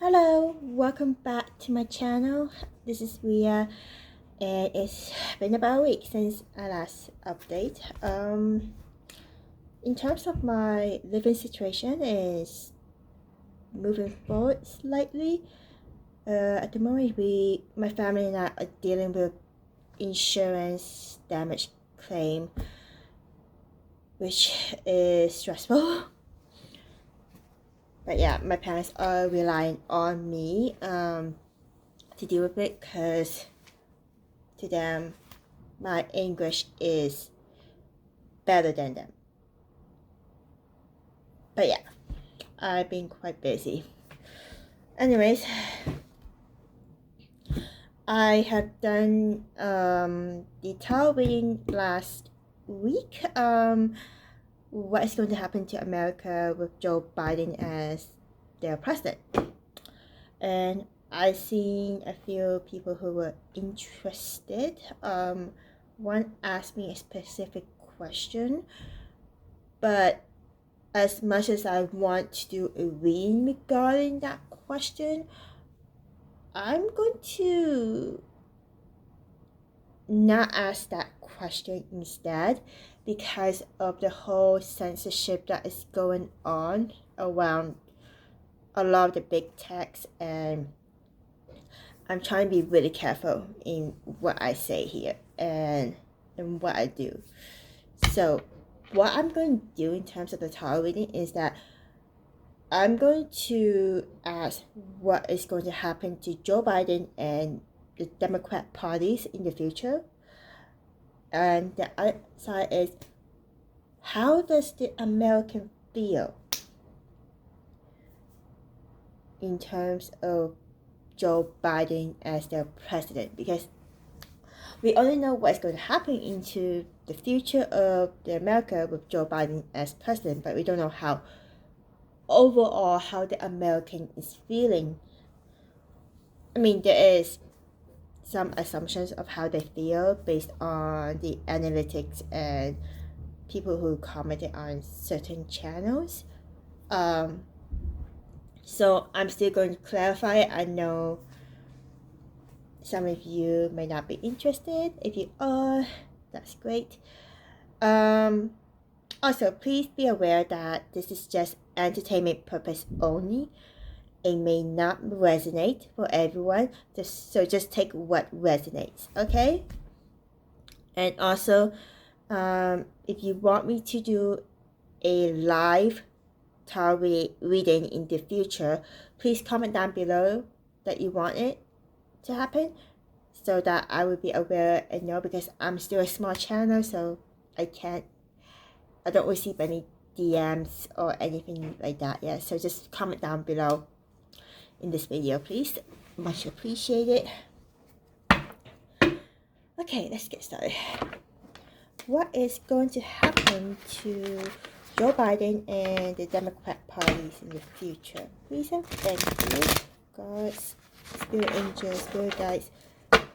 Hello, welcome back to my channel. This is Ria, and it's been about a week since I last update. In terms of my living situation is moving forward slightly. At the moment, my family and I are dealing with insurance damage claim, which is stressful. But yeah, my parents are relying on me to deal with it because to them my English is better than them. But yeah, I've been quite busy. Anyways, I have done the tarot reading last week. What is going to happen to America with Joe Biden as their president? And I've seen a few people who were interested. One asked me a specific question, but as much as I want to do a reading regarding that question, I'm going to not ask that question instead because of the whole censorship that is going on around a lot of the big techs, and I'm trying to be really careful in what I say here and what I do. So what I'm going to do in terms of the tarot reading is that I'm going to ask what is going to happen to Joe Biden and the Democrat parties in the future. And the other side is, how does the American feel in terms of Joe Biden as their president? Because we only know what's going to happen into the future of the America with Joe Biden as president, but we don't know how overall how the American is feeling. I mean, there is some assumptions of how they feel based on the analytics and people who commented on certain channels. So I'm still going to clarify it. I know some of you may not be interested. If you are, that's great. Also, please be aware that this is just entertainment purpose only. It may not resonate for everyone, so just take what resonates, okay? And also, if you want me to do a live tarot reading in the future, please comment down below that you want it to happen so that I will be aware and know, because I'm still a small channel, so I don't receive any DMs or anything like that yet. So just comment down below in this video, please. Much appreciated. Okay, let's get started. What is going to happen to Joe Biden and the Democrat parties in the future? Please and thank you, gods, spirit angels, spirit guides,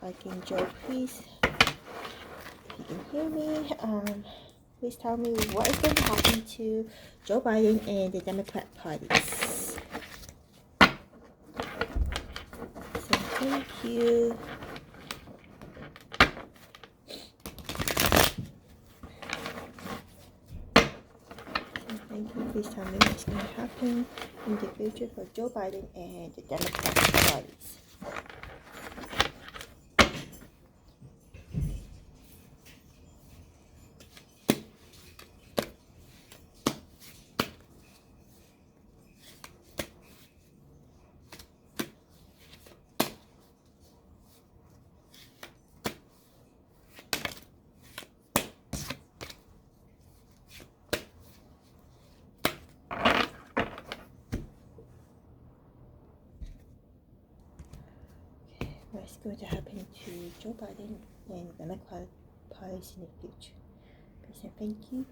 Archangel, please. If you can hear me, please tell me what is going to happen to Joe Biden and the Democrat parties. So thank you. Thank you. Please tell me what's going to happen in the future for Joe Biden and the Democrat parties. What's going to happen to Joe Biden and the Democrat parties in the future? Please and thank you.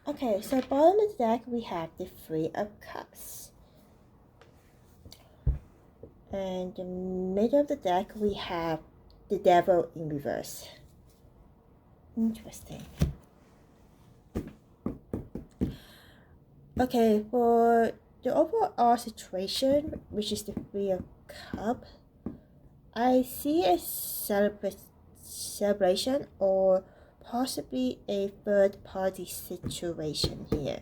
Okay, so bottom of the deck we have the Three of Cups. And in the middle of the deck, we have the Devil in reverse. Interesting. Okay, for the overall situation, which is the Three of Cups, I see a celebration or possibly a third-party situation here.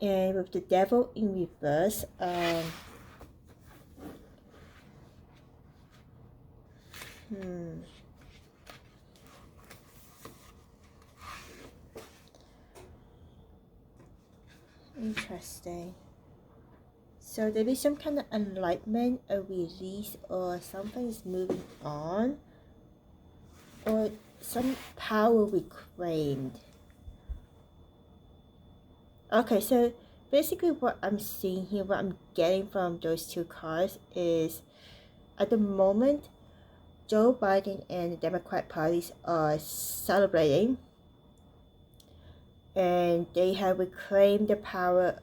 And with the Devil in reverse, interesting. So there is some kind of enlightenment, a release, or something is moving on, or some power reclaimed. Okay, so basically what I'm seeing here, what I'm getting from those two cards is, at the moment, Joe Biden and the Democrat parties are celebrating, and they have reclaimed the power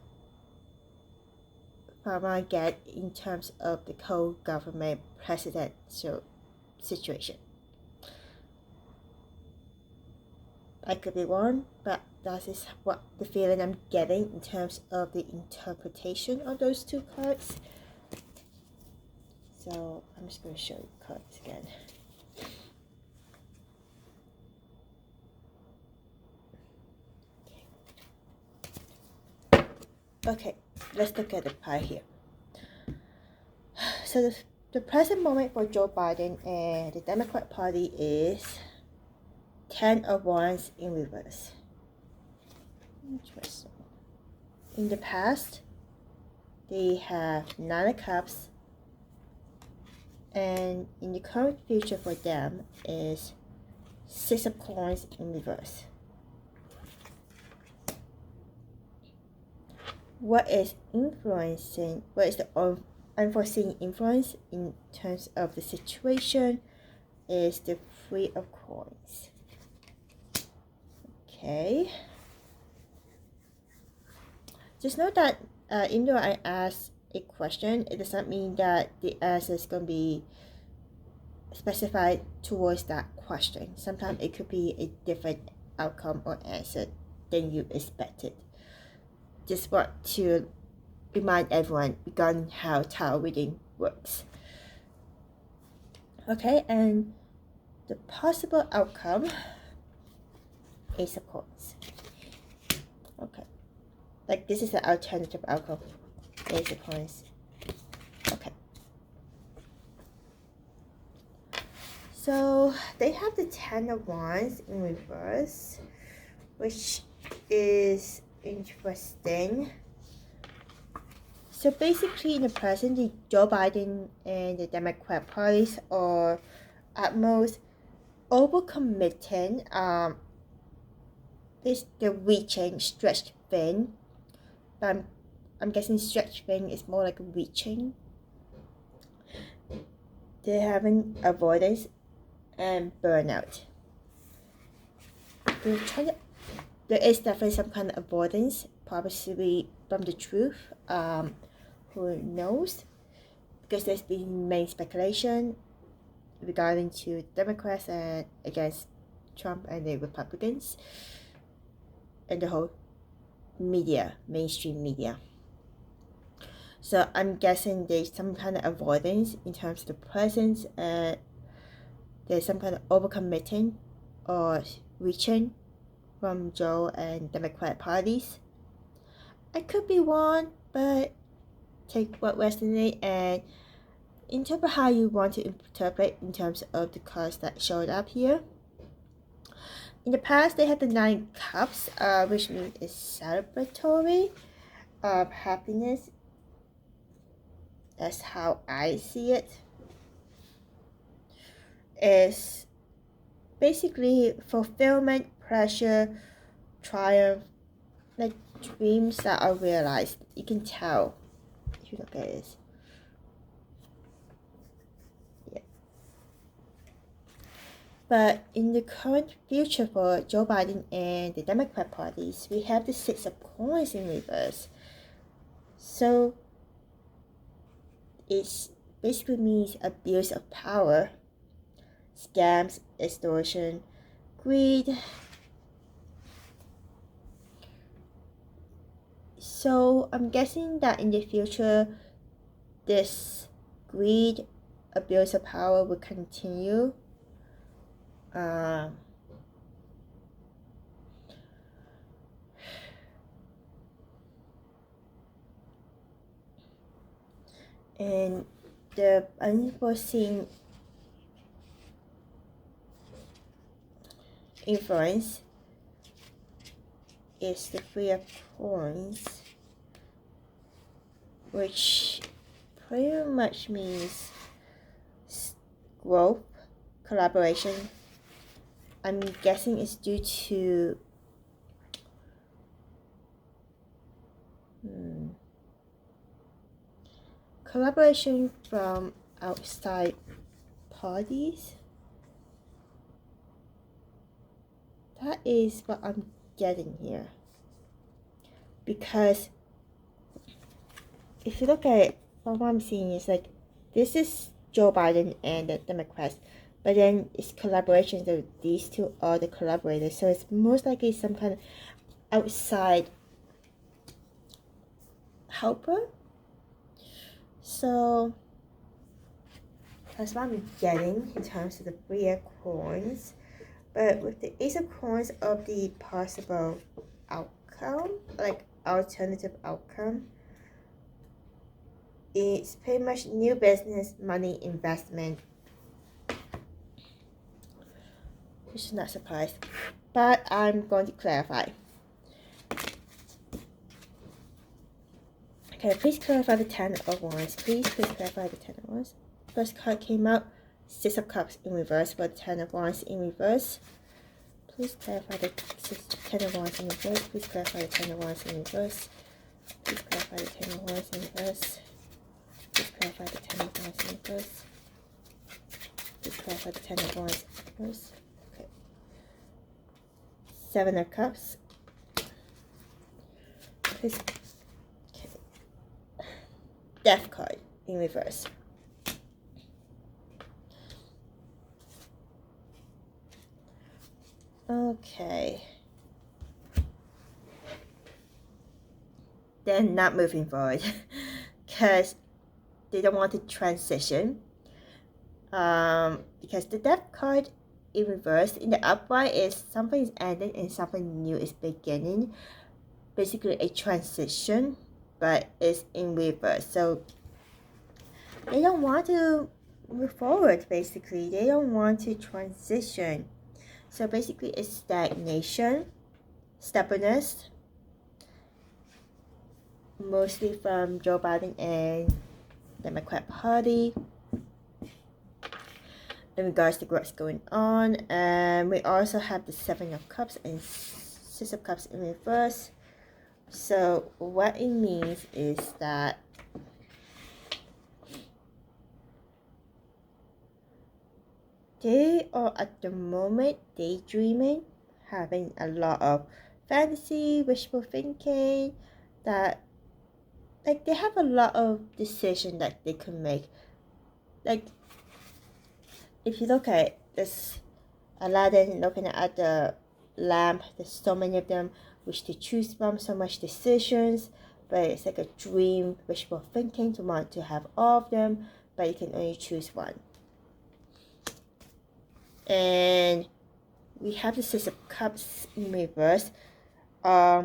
from I get in terms of the co-government presidential situation. I could be wrong, but that is what the feeling I'm getting in terms of the interpretation of those two cards. So I'm just going to show you the cards again. Okay, let's look at the pie here. So the present moment for Joe Biden and the Democrat Party is 10 of Wands in reverse. Interesting. In the past, they have 9 of Cups, and in the current future for them is 6 of Coins in reverse. What is the unforeseen influence in terms of the situation is the 3 of Coins. Okay. Just note that even though I asked a question, it does not mean that the answer is going to be specified towards that question. Sometimes it could be a different outcome or answer than you expected. Just want to remind everyone regarding how tarot reading works. Okay, and the possible outcome is of course. Okay, like this is the alternative outcome. Ace of Coins. Okay. So they have the 10 of Wands in reverse, which is interesting. So basically in the present, the Joe Biden and the Democrat parties are at most overcommitting. This the reaching, stretched thin. But I'm guessing stretched thin is more like reaching. They're having avoidance and burnout. There is definitely some kind of avoidance, probably from the truth. Who knows? Because there's been many speculation regarding to Democrats and against Trump and the Republicans and the whole media, mainstream media. So I'm guessing there's some kind of avoidance in terms of the presence, and there's some kind of overcommitting or reaching from Joe and Democrat parties. I could be wrong, but take what resonates and interpret how you want to interpret in terms of the cards that showed up here. In the past, they had the 9 Cups, which means it's celebratory of happiness. That's how I see it. It's basically fulfillment, pleasure, triumph, like dreams that are realized. You can tell if you look at it. Yeah. But in the current future for Joe Biden and the Democrat parties, we have the 6 of Coins in reverse. So it basically means abuse of power, scams, extortion, greed. So I'm guessing that in the future, this greed, abuse of power will continue. And the unforeseen influence is the Three of Coins, which pretty much means growth, collaboration. I'm guessing it's due to collaboration from outside parties. That is what I'm getting here. Because if you look at it, from what I'm seeing is like this is Joe Biden and the Democrats, but then it's collaboration, so these two are the collaborators. So it's most likely some kind of outside helper. So that's what I'm getting in terms of the Three of Coins. But with the Ace of Coins of the possible outcome, like alternative outcome, it's pretty much new business, money, investment, which is not surprised. But I'm going to clarify. Okay, please clarify the Ten of Wands. Please clarify the Ten of Wands. First card came out, Six of Cups in reverse, but Ten of Wands in reverse. Please clarify the Ten of Wands in reverse. Please clarify the Ten of Wands in reverse. Please clarify the Ten of Wands in reverse. Please clarify the Ten of Wands in reverse. Please clarify the Ten of Wands in reverse. Okay. Seven of Cups. Please. Okay. Death card in reverse. Okay. They're not moving forward because they don't want to transition. Because the death card in reverse in the upright is something is ending and something new is beginning. Basically a transition, but it's in reverse. So they don't want to move forward. Basically, they don't want to transition. So basically, it's stagnation, stubbornness, mostly from Joe Biden and Democrat Party in regards to what's going on. And we also have the Seven of Cups and Six of Cups in reverse. So what it means is that they are at the moment daydreaming, having a lot of fantasy, wishful thinking, that like they have a lot of decision that they can make. Like if you look at this Aladdin looking at the lamp, there's so many of them which to choose from, so much decisions, but it's like a dream, wishful thinking to want to have all of them, but you can only choose one. And we have the Six of Cups in reverse. They're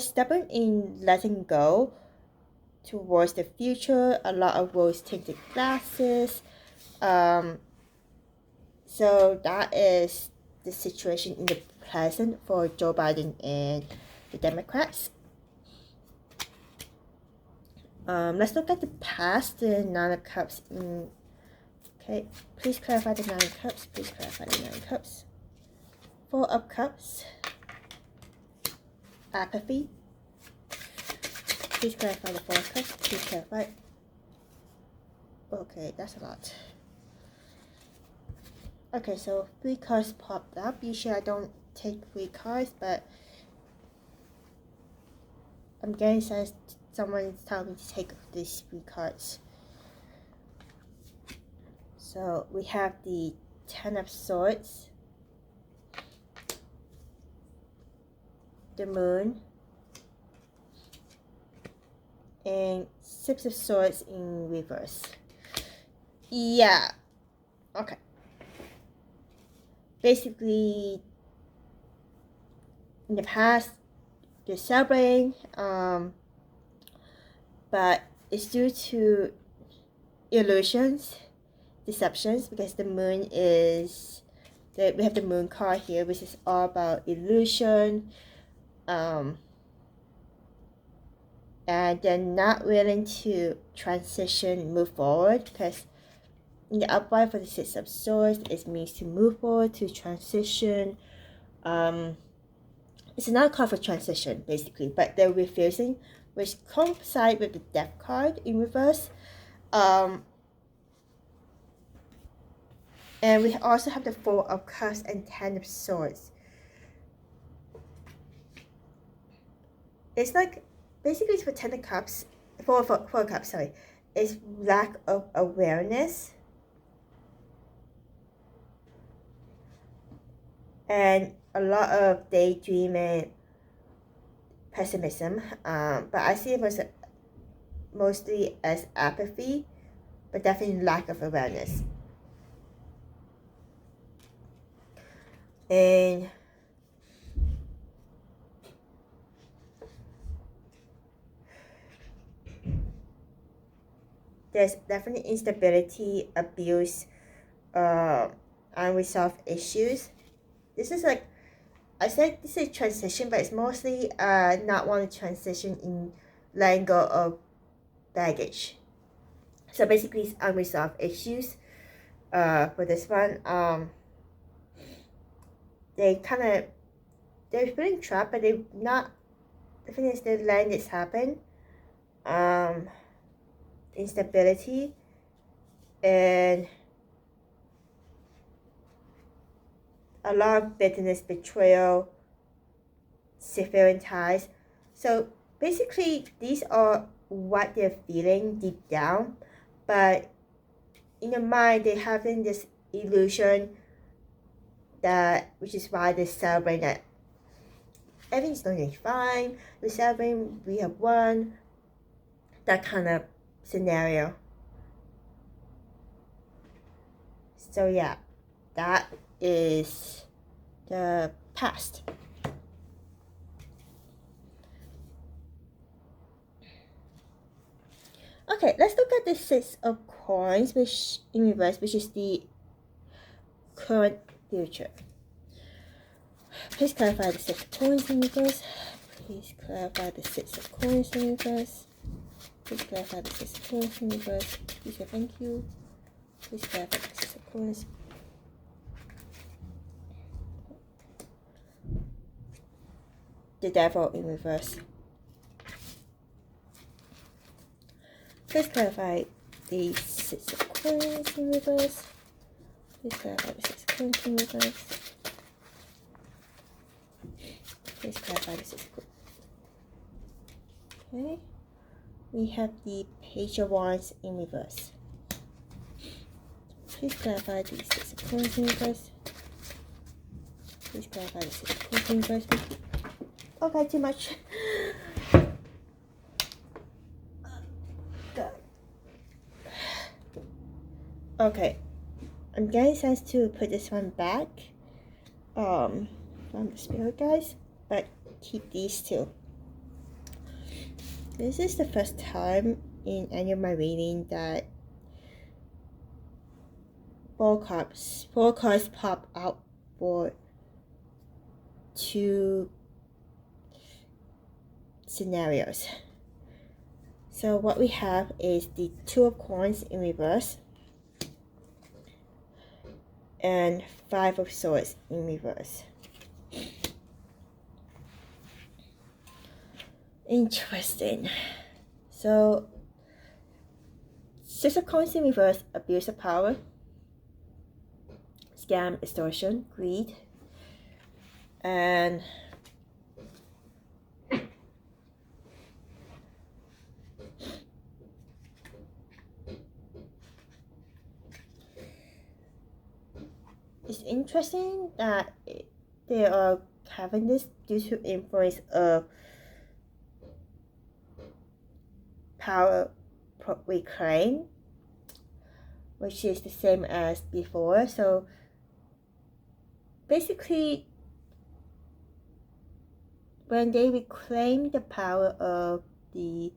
stubborn in letting go towards the future. A lot of rose-tinted glasses. So that is the situation in the present for Joe Biden and the Democrats. Let's look at the past, the Nine of Cups. Okay, please clarify the Nine of Cups. Please clarify the Nine of Cups. Four of Cups. Apathy. Please clarify the Four of Cups. Please clarify. Okay, that's a lot. Okay, so 3 cards popped up. Usually I don't take 3 cards, but I'm getting sense someone's telling me to take these 3 cards. So we have the 10 of Swords, the Moon, and 6 of Swords in reverse. Yeah. Okay. Basically, in the past, you're celebrating, but it's due to illusions, deceptions, because the moon is, we have the moon card here, which is all about illusion, and they're not willing to transition, move forward, because in the upright for the 6 of Swords, it means to move forward, to transition. It's not a card for transition, basically, but they're refusing, which coincides with the Death card in reverse. And we also have the 4 of Cups and 10 of Swords. It's like, basically it's for 10 of Cups, 4 of Cups, sorry. It's lack of awareness. And a lot of daydreaming, pessimism, but I see it mostly as apathy, but definitely lack of awareness. And there's definitely instability, abuse, unresolved issues. This is like, I said this is transition, but it's mostly not want to transition in letting go of baggage. So basically it's unresolved issues for this one. They're feeling trapped, but they're not, the thing is they're letting this happen. Instability and a lot of bitterness, betrayal, severing ties. So basically these are what they're feeling deep down, but in their mind they're having this illusion that, which is why they celebrate that everything's going to be fine, we celebrate, we have won, that kind of scenario. So yeah, that is the past. Okay, let's look at the 6 of Coins, which in reverse, which is the current future. Please clarify the 6 of Coins in reverse. Please clarify the 6 of Coins in reverse. Please clarify the 6 of Coins in reverse. Please say thank you. Please clarify the 6 of Coins. The Devil in reverse. Please clarify the 6 of Coins in reverse. Please clarify the 6 of Coins in reverse. Please clarify the 6 of Coins. Okay. We have the Page of Wands in reverse. Please clarify the 6 of Coins in reverse. Please clarify the 6 of Coins in reverse. Okay, too much. Okay, I'm getting sense to put this one back from the spirit guys, but keep these two. This is the first time in any of my reading that 4 cards pop out for 2 scenarios. So what we have is the 2 of Coins in reverse and 5 of Swords in reverse. Interesting. So 6 of Coins in reverse, abuse of power, scam, extortion, greed, and it's interesting that they are having this due to influence of power reclaim, which is the same as before. So basically, when they reclaim the power of the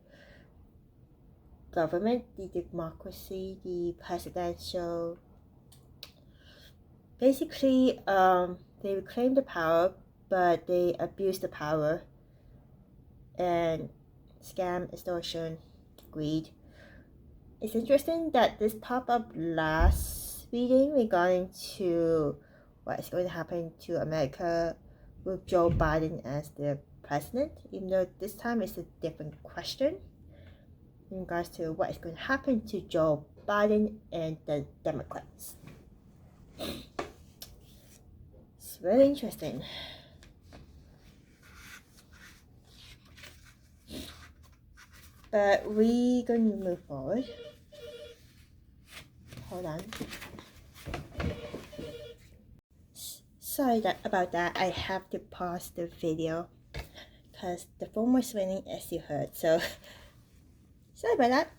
government, the democracy, the presidential, basically they reclaim the power, but they abuse the power and scam, extortion, greed. It's interesting that this popped up last reading regarding to what is going to happen to America with Joe Biden as the president, even though this time it's a different question in regards to what is going to happen to Joe Biden and the Democrats. It's really interesting. But we're going to move forward. Hold on. Sorry about that. I have to pause the video because the phone was ringing, as you heard. So sorry about that.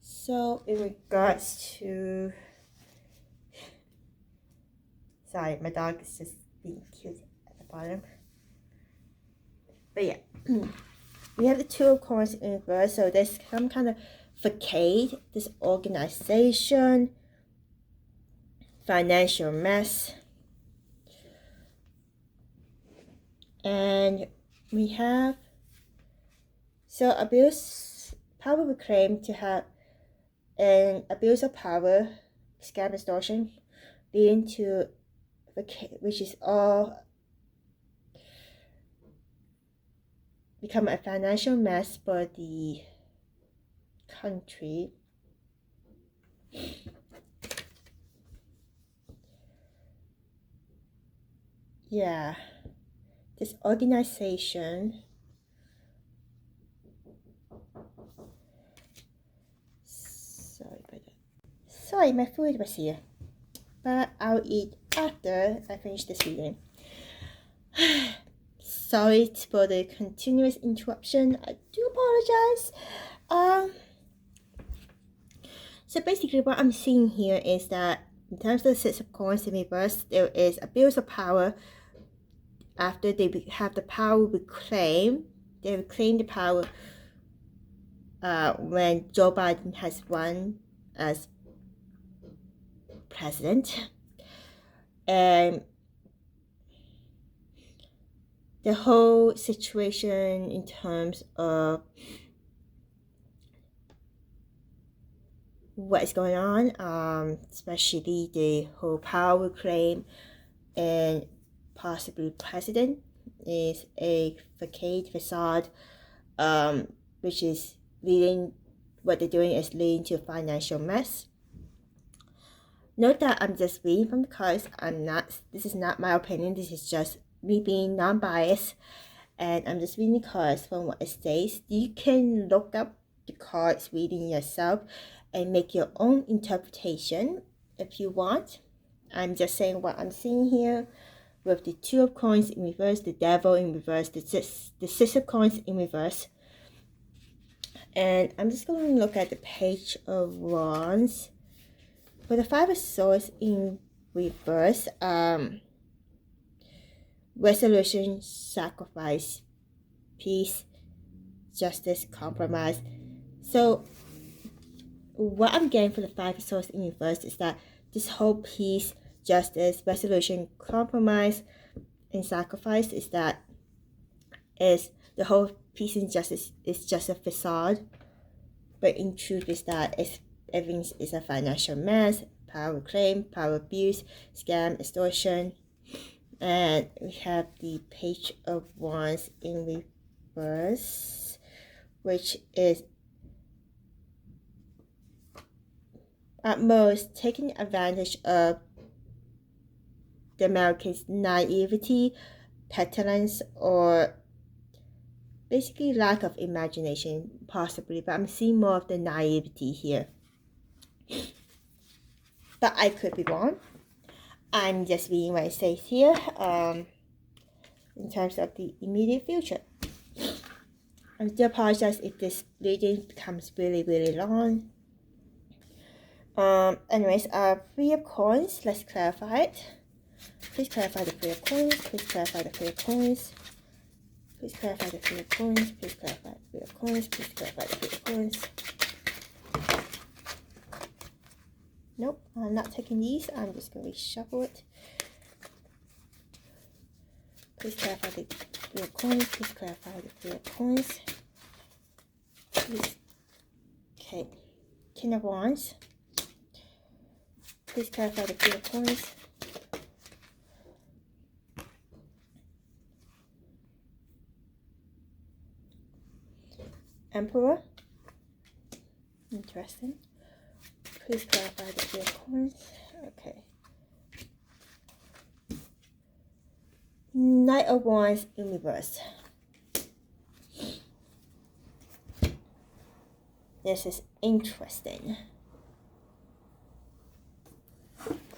So in regards to, sorry, my dog is just being cute at the bottom. But yeah, we have the Two of Coins in reverse. So there's some kind of facade, this organization, financial mess, and we have abuse, power reclaim, to have an abuse of power, scam, extortion, leading to which is all become a financial mess for the country. Yeah, this organization, sorry, my food was here, but I'll eat after I finish this reading. Sorry for the continuous interruption. I do apologize. So basically what I'm seeing here is that in terms of the Six of Coins in reverse, there is abuse of power. After they have the power reclaimed, they reclaim the power when Joe Biden has won as president. And the whole situation in terms of what is going on, especially the whole power claim and possibly president, is a facade, which is leading, what they're doing is leading to a financial mess. Note that I'm just reading from the cards. This is not my opinion, this is just me being non-biased, and I'm just reading the cards from what it states. You can look up the cards reading yourself and make your own interpretation if you want. I'm just saying what I'm seeing here with the Two of Coins in reverse, the Devil in reverse, the Six of Coins in reverse. And I'm just going to look at the Page of Wands. For the Five of Swords in reverse, resolution, sacrifice, peace, justice, compromise. So what I'm getting for the Five of Swords in reverse is that this whole peace, justice, resolution, compromise, and sacrifice is the whole peace and justice is just a facade, but in truth is that everything is a financial mess, power claim, power abuse, scam, extortion. And we have the Page of Wands in reverse, which is at most taking advantage of the Americans' naivety, petulance, or basically lack of imagination, possibly, but I'm seeing more of the naivety here. but I could be wrong. I'm just reading what it says here in terms of the immediate future. I do apologize if this reading becomes really long. Anyways, Three of Coins. Let's clarify it. Please clarify the Three of Coins. Please clarify the Three of Coins. Please clarify the Three of Coins. Please clarify the Three of Coins. Please clarify the Three of Coins. Nope, I'm not taking these. I'm just going to reshuffle it. Please clarify the Three of Coins. Please clarify the Three of Coins. Please. Okay. King of Wands. Please clarify the Three of Coins. Emperor. Interesting. Please clarify the Three of Coins. Okay. Knight of Wands in reverse. This is interesting.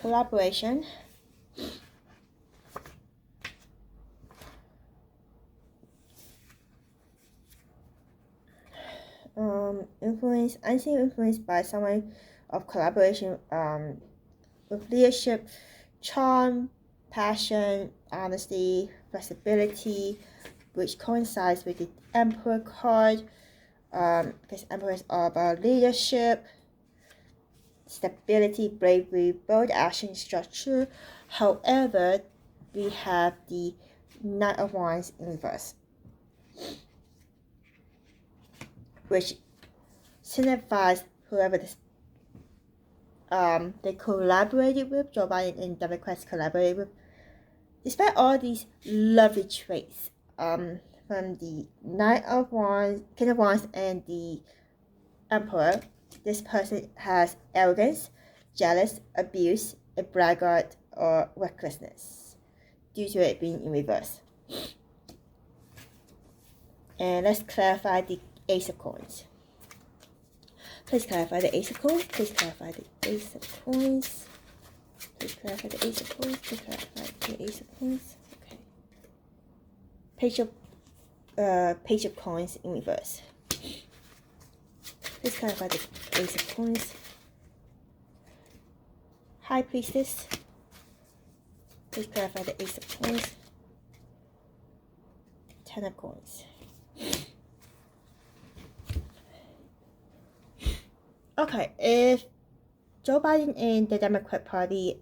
Collaboration. Influence, unseen influence by someone of collaboration with leadership, charm, passion, honesty, flexibility, which coincides with the Emperor card, because Emperor is all about leadership, stability, bravery, bold action, structure. However, we have the Knight of Wands in reverse, which signifies whoever this they collaborated with, Joe Biden and Democrats collaborated with, despite all these lovely traits from the Knight of Wands, King of Wands, and the Emperor. This person has arrogance, jealous, abuse, a braggart, or recklessness due to it being in reverse. And let's clarify the Ace of Coins. Please clarify the Ace of Coins. Please clarify the Ace of Coins. Please clarify the Ace of Coins. Please clarify the Ace of Coins. Okay. Page of Coins in reverse. Please clarify the Ace of Coins. High Priestess. Please clarify the Ace of Coins. Ten of Coins. Okay, if Joe Biden and the Democrat Party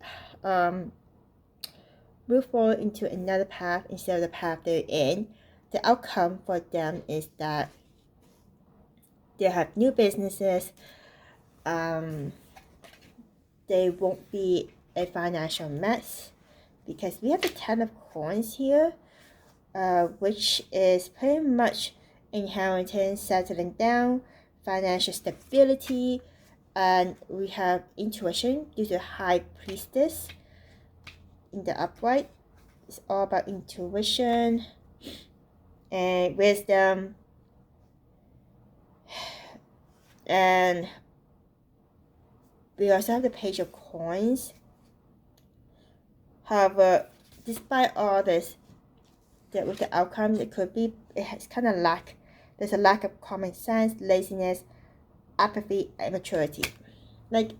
move forward into another path instead of the path they're in, the outcome for them is that they'll have new businesses. They won't be a financial mess, because we have the Ten of Coins here, which is pretty much inheritance, settling down, financial stability, and we have intuition due to High Priestess in the upright. It's all about intuition and wisdom, and we also have the Page of Coins. However, despite all this, with the outcome, it has kind of there's a lack of common sense, laziness, apathy, and maturity. Like,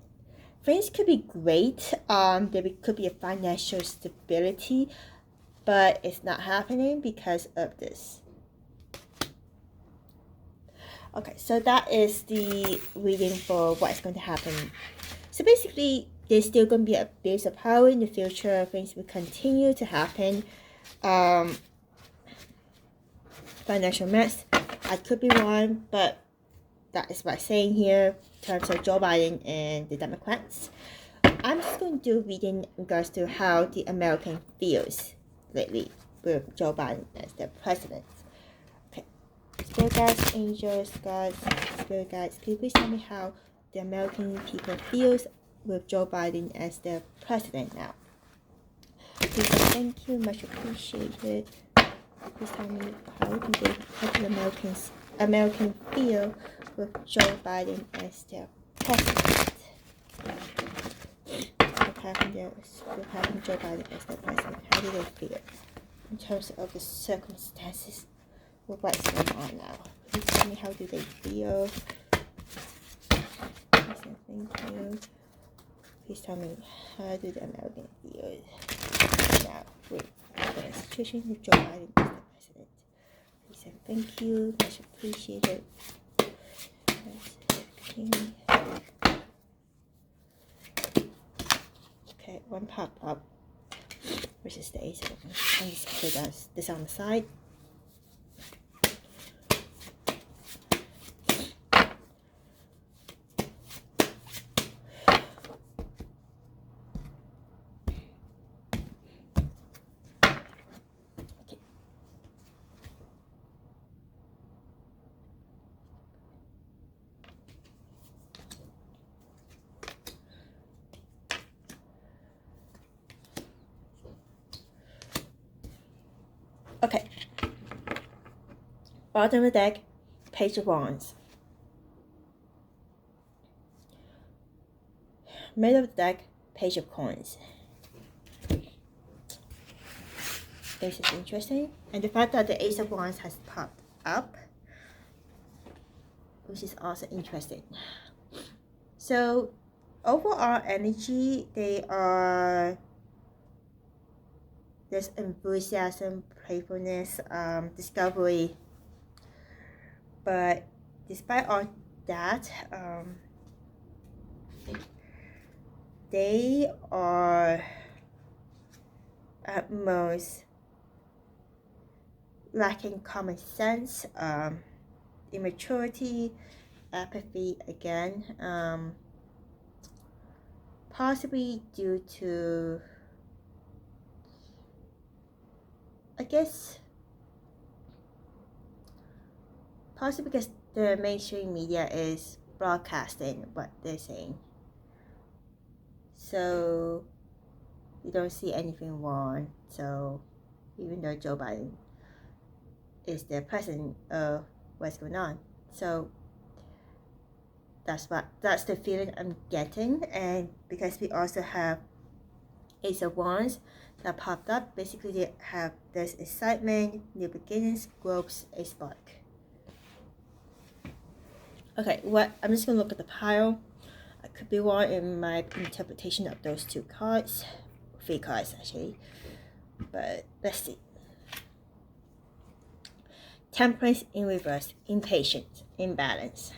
things could be great. There could be a financial stability, but it's not happening because of this. Okay, so that is the reading for what's going to happen. So basically, there's still going to be a base of power in the future. Things will continue to happen. Financial mess. I could be wrong, but that is what I'm saying here in terms of Joe Biden and the Democrats. I'm just going to do reading in regards to how the American feels lately with Joe Biden as their president. Okay. Spirit guides, angels, gods, spirit guides, can you please tell me how the American people feels with Joe Biden as their president now? Please, thank you, much appreciated. Please tell me how do Americans feel with Joe Biden as their president. having Joe Biden as the president, how do they feel in terms of the circumstances with what's going on now? Please tell me, how do they feel? Thank you. Please tell me, how do the Americans feel now with the situation with Joe Biden as the president? Please and thank you. Much appreciated. Okay, one pop up, which is the Ace of Wands. I'm just put this on the side. Okay. Bottom of the deck, Page of Wands. Middle of the deck, Page of Coins. This is interesting. And the fact that the Ace of Wands has popped up, which is also interesting. So, overall energy, there's enthusiasm, playfulness, discovery. But despite all that, they are at most lacking common sense, immaturity, apathy again, possibly due to, I guess, possibly because the mainstream media is broadcasting what they're saying. So you don't see anything wrong. So even though Joe Biden is the president of what's going on, so that's the feeling I'm getting. And because we also have Ace of Wands that popped up, basically they have this excitement, new beginnings, growth, a spark. Okay, I'm just gonna look at the pile. I could be wrong in my interpretation of those two cards, 3 cards actually, but let's see. Temperance in reverse, impatient, imbalance.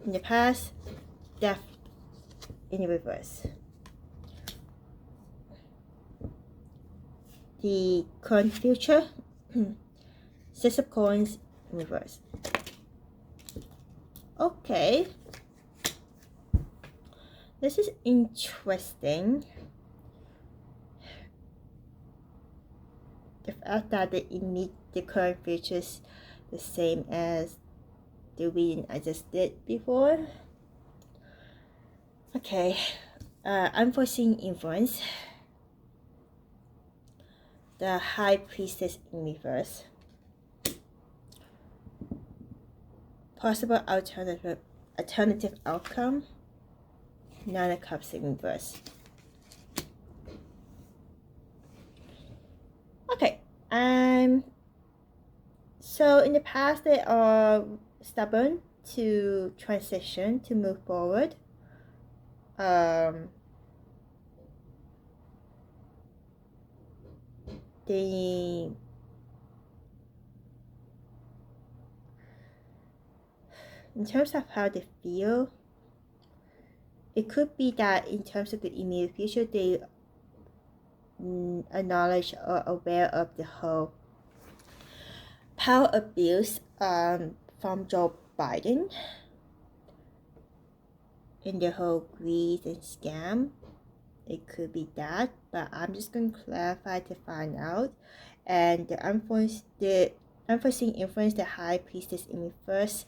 In the past, Death in reverse. The current future, 6 of Coins in reverse. Okay, this is interesting. The fact that the current future is the same as the reading I just did before. Okay, unforeseen influence. The High Priestess in reverse. Possible alternative outcome. 9 of Cups in reverse. Okay, so in the past they are stubborn to transition, to move forward. In terms of how they feel, it could be that in terms of the immediate future, they acknowledge or aware of the whole power abuse from Joe Biden and the whole greed and scam. It could be that, but I'm just going to clarify to find out. And the unforeseen influence, the High Priestess in reverse,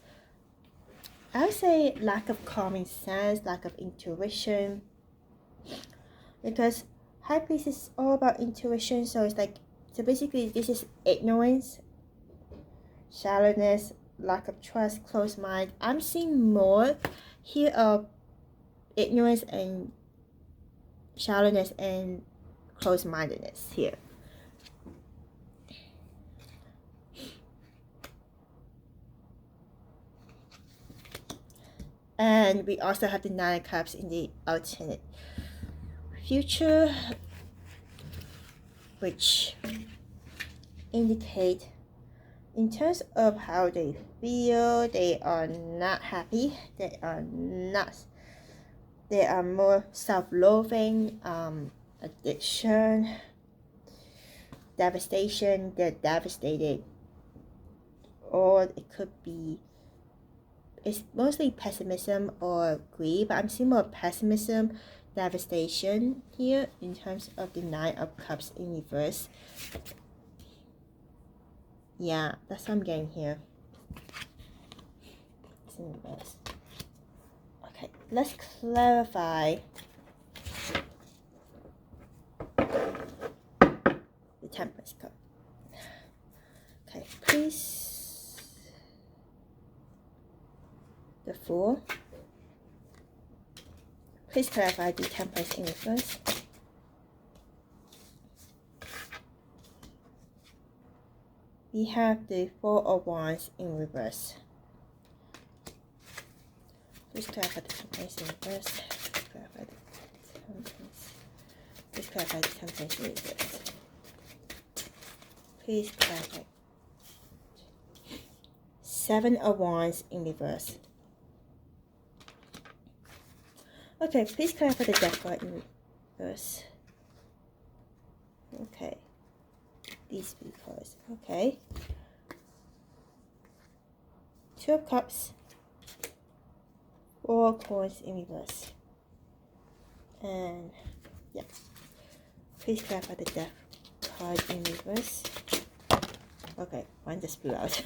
I would say lack of common sense, lack of intuition, because High Priestess is all about intuition. So it's like, so basically this is ignorance, shallowness, lack of trust, closed mind. I'm seeing more here of ignorance and shallowness and closed-mindedness here. And we also have the Nine of Cups in the alternate future, which indicate in terms of how they feel, they are not happy, they are more self-loathing, addiction, devastation, they're devastated, or it could be, it's mostly pessimism or greed, but I'm seeing more pessimism, devastation here in terms of the Nine of Cups in reverse. Yeah, that's what I'm getting here. It's in reverse. Okay, let's clarify the Temperance card. Okay, please. The Fool. Please clarify the Temperance in reverse. We have the Four of Wands in reverse. Please clarify the Temperance in reverse. Please clarify the Temperance in reverse. Please clarify. Seven of Wands in reverse. Okay, please clarify the Death card in reverse. Okay. These three cards. Okay. Two of Cups. Four coins in reverse. And yeah. Please clarify the Death card in reverse. Okay, one just blew out.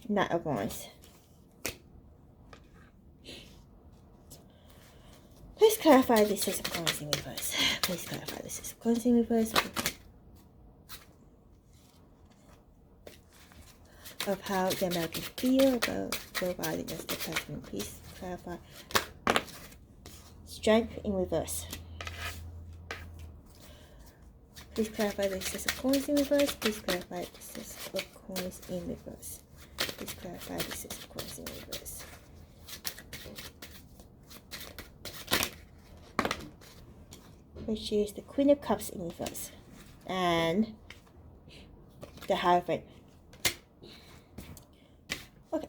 Knight of Wands. Please clarify the Six of Coins in reverse. Please clarify the Six of Coins in reverse. Of how the American feel about Joe Biden as the president. Please clarify. Strength in reverse. Please clarify the Six of Coins in reverse. Please clarify the Six of Coins in reverse. Please clarify the Six of Coins in reverse. Which is the Queen of Cups in reverse. And the Hierophant. Okay.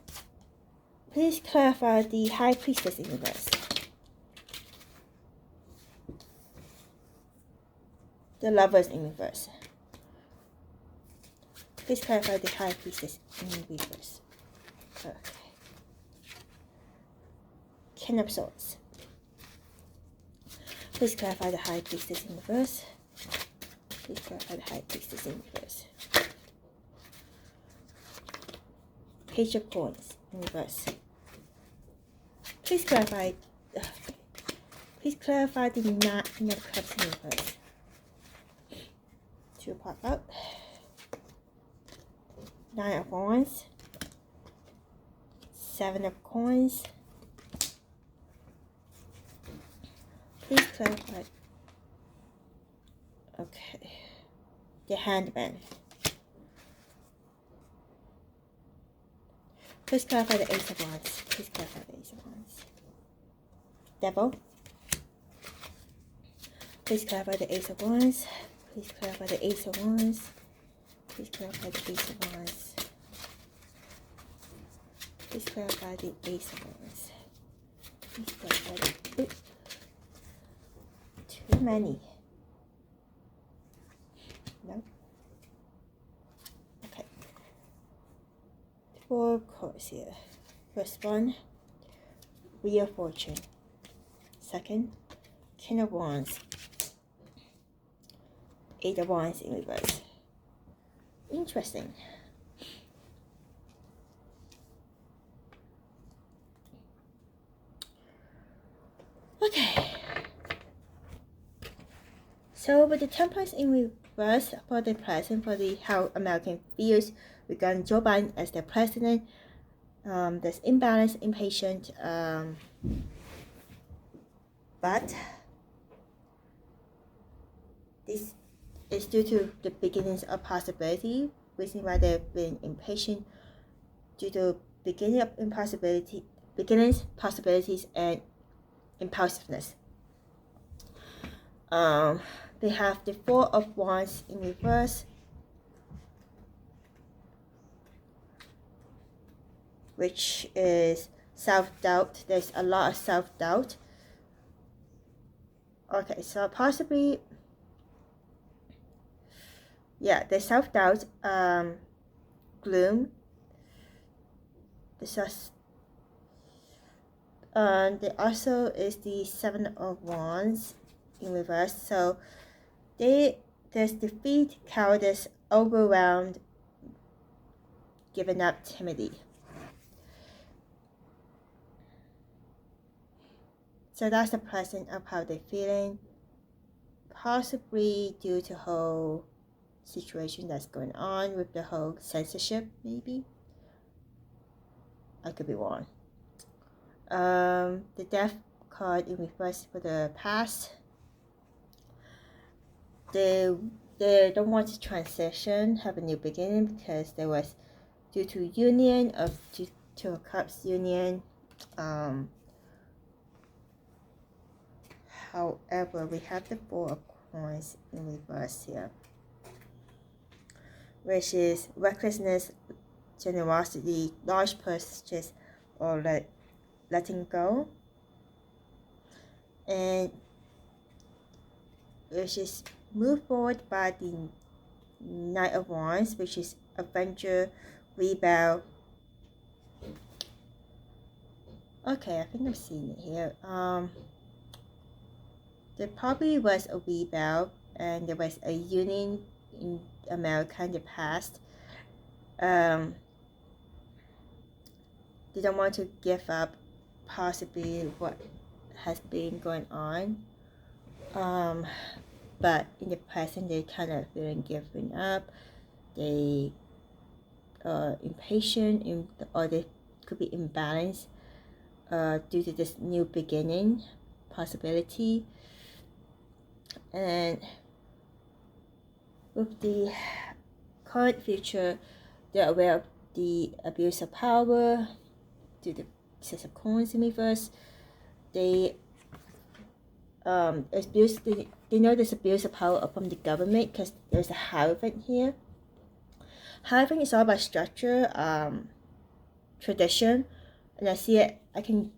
Please clarify the High Priestess in reverse. The Lovers in reverse. Please clarify the High Priestess in reverse. Okay. King of Swords. Please clarify the High Priestess in reverse. Please clarify the High Priestess in reverse. Page of Coins in reverse. Please clarify. Please clarify the Nine of Cups in reverse. Two pop out. Nine of Wands. Seven of Coins. Please clarify. Okay. The Handman. Please clarify the Ace of Wands. Please clarify the Ace of Wands. Devil. Please clarify the Ace of Wands. Please clarify the Ace of Wands. Please clarify the Ace of Wands. Please clarify the Ace of Wands. Please clarify the... Oops. Too many. No. Okay. Four cards here. First one, Wheel of Fortune. Second, King of Wands. Eight of Wands in reverse. Interesting. Okay. So with the Temperance in reverse for the present, for the how American feels regarding Joe Biden as their president, there's imbalance, impatient, but this is due to the beginnings of possibility, reason why they've been impatient due to beginning of beginnings, possibilities, and impulsiveness. They have the Four of Wands in reverse, which is self-doubt. There's a lot of self-doubt. Okay, so possibly, yeah, there's self-doubt, gloom. There also is the Seven of Wands in reverse. So there's defeat, cowardice, overwhelmed, given up, timidity. So that's the present of how they're feeling, possibly due to whole situation that's going on with the whole censorship, maybe. I could be wrong. The Death card in reverse for the past. They don't want to transition, have a new beginning, because there was due to union of Two of Cups union. However, we have the Four of Coins in reverse here, which is recklessness, generosity, large purchase, or letting go, and which is moved forward by the Knight of Wands, which is adventure, rebel. Okay, I think I've seen it here. There probably was a rebel, and there was a union in America in the past. They don't want to give up possibly what has been going on. But in the present, they kind of feeling giving up. They are impatient, or they could be imbalanced due to this new beginning possibility. And with the current future, they're aware of the abuse of power due to the Six of Coins in reverse. They know there's abuse of power from the government because there's a Hierophant here. Hierophant is all about structure, tradition, and I see it. I'm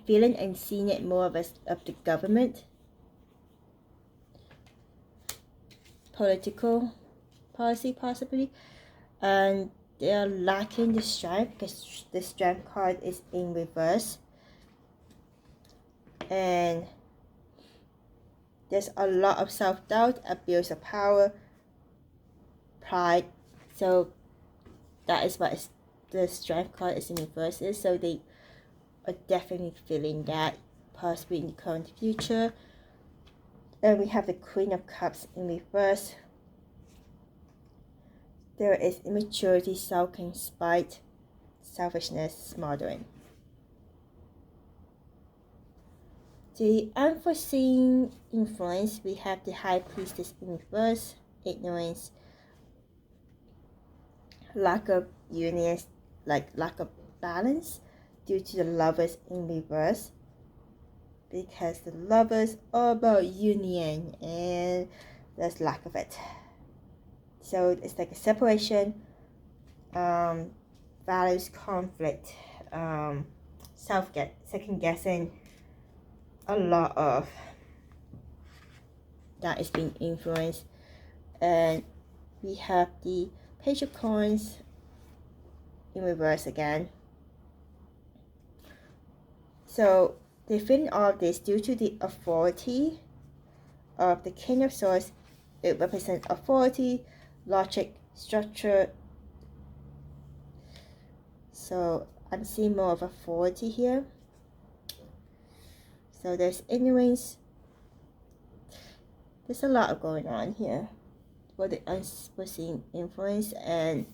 feeling and seeing it more of the government, political policy possibly, and they are lacking the strength because the strength card is in reverse, and there's a lot of self-doubt, abuse of power, pride. So that is what the strength card is in reverse is. So they are definitely feeling that possibly in the current future. And we have the Queen of Cups in reverse. There is immaturity, sulking, spite, selfishness, smothering. The unforeseen influence, we have the High Priestess in reverse, ignorance, lack of union, lack of balance due to the Lovers in reverse, because the Lovers are about union and there's lack of it. So it's like a separation, values conflict, second guessing. A lot of that is being influenced. And we have the Page of Coins in reverse again. So they feel all of this due to the authority of the King of Swords. It represents authority, logic, structure. So I'm seeing more of authority here. So there's ignorance. There's a lot going on here for the unforeseen influence. And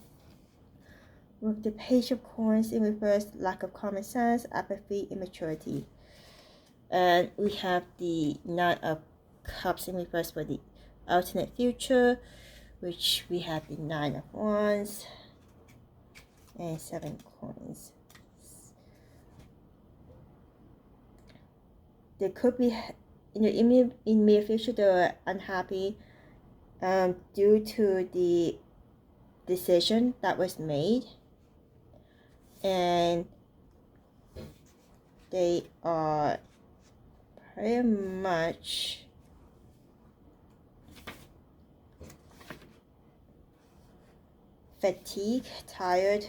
with the Page of Coins in reverse, lack of common sense, apathy, immaturity. And we have the Nine of Cups in reverse for the alternate future, which we have the Nine of Wands and 7 coins. There could be, in the immediate future, they're unhappy due to the decision that was made, and they are pretty much fatigued, tired.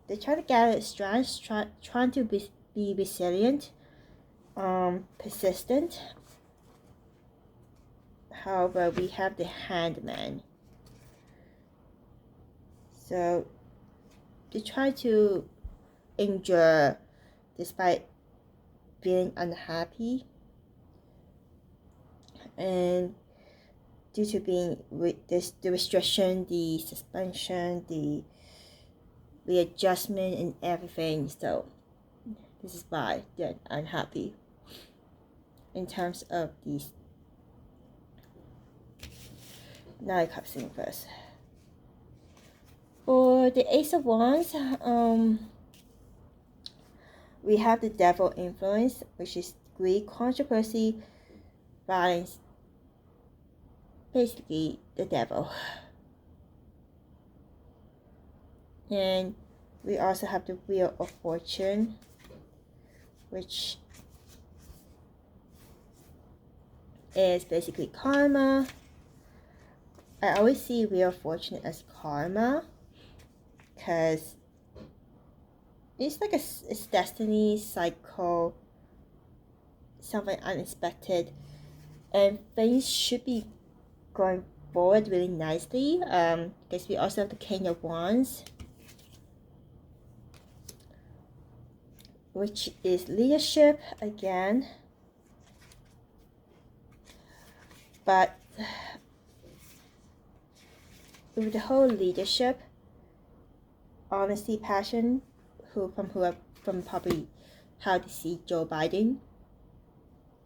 They try to gather strength, trying to be resilient, persistent. However, we have the Hangman. So they try to endure despite feeling unhappy, and due to being with this, the restriction, the suspension, the adjustment and everything. So this is why they're unhappy. In terms of these Nine of Cups in reverse. For the Ace of Wands, we have the Devil influence, which is greed, controversy, violence. Basically, the devil. And we also have the Wheel of Fortune, which is basically karma. I always see Wheel of Fortune as karma, because it's like a destiny cycle, something unexpected, and things should be going forward really nicely. Because we also have the King of Wands, which is leadership again, but with the whole leadership, honesty, passion, from probably how they see Joe Biden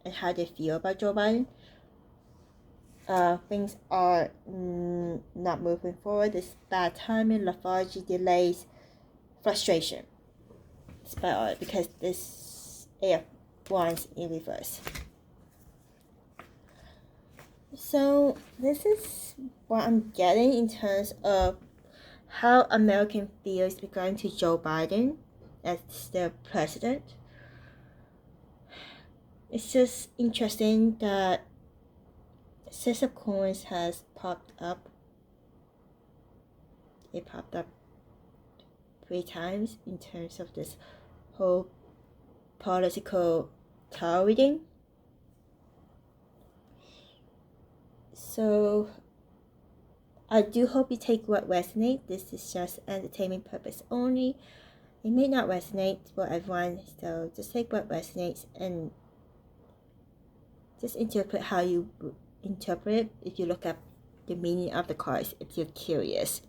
and how they feel about Joe Biden. Things are not moving forward. There's bad timing, lethargy, delays, frustration. Despite all, because this Eight of Wands in reverse. So this is what I'm getting in terms of how American feels regarding to Joe Biden as their president. It's just interesting that Six of Coins has popped up. It popped up 3 times in terms of this whole political tarot reading. So I do hope you take what resonates. This is just entertainment purpose only. It may not resonate for everyone, so just take what resonates and just interpret how you interpret it. If you look up the meaning of the cards, if you're curious.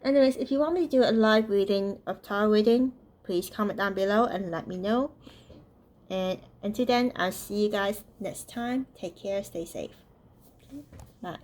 Anyways, if you want me to do a live reading of tarot reading, please comment down below and let me know. And until then, I'll see you guys next time. Take care, stay safe. Bye.